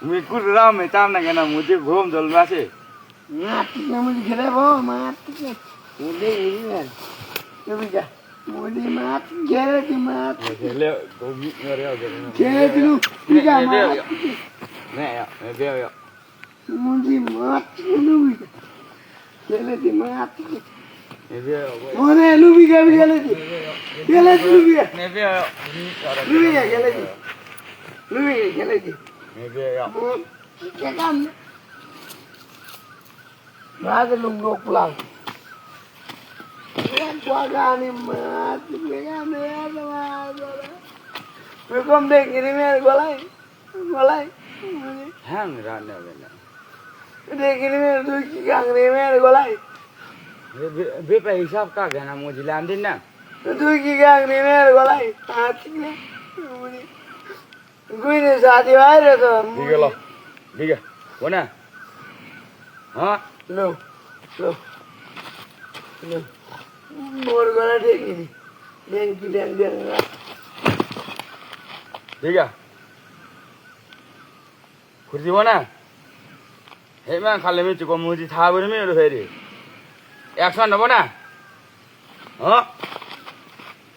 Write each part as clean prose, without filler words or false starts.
मैं कुछ राम में चाहना क्या ना मुझे घूम जल में से मुझे खेले वो मुझे मुझे मात घेरे थी मात खेले गोभी मेरे हो गए घेरे थी लू क्या मात मैं भी आया मुझे मात लू घेरे थी मात मैं भी आया ओने लू भी क्या भी घेरे थी लू भी मैं भी आया लू भी क्या घेरे थी लू भी क्या घेरे थी मैं भी आया क्या काम रात लूंगा pulao Pagani mati, pagani ada mana? Mereka begini mer golai, hang rana benda begini mer tu kang ni mer golai, बेपे हिसाब का गहना मुझे लान दिन ना tu kang ni mer golai, hati ni, कोई नहीं शादी वाले तो ठीक है वो ना हाँ लो मोर गोला देखी नहीं डेंग ठीक है खुर्ची वो ना हे मैं खाली में चुका मुझे था बोले में लो फेरी एक्शन ना वो ना हाँ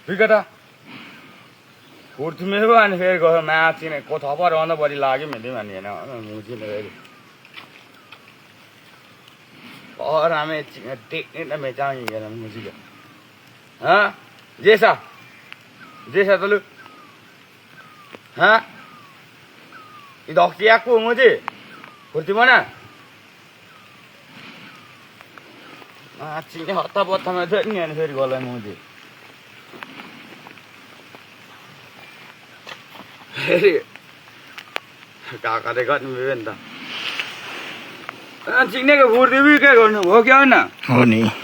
ठीक है था खुर्ची में वो आने फेर गो मैं आती ने को था पर आना बड़ी लागे में दे मानी है ना मुझे ना फेरी और हमें टेक्निक ना मैं चाहेंगे ना मुझे हाँ जैसा तो लो हाँ इधर क्या को मुझे कुर्ती बना अच्छी होता बहुत हमें तो नहीं है फिर गोला मुझे क्या करेगा तुम भी बंदा चिकने का कुर्ती भी क्या करना वो क्या है ना हो नहीं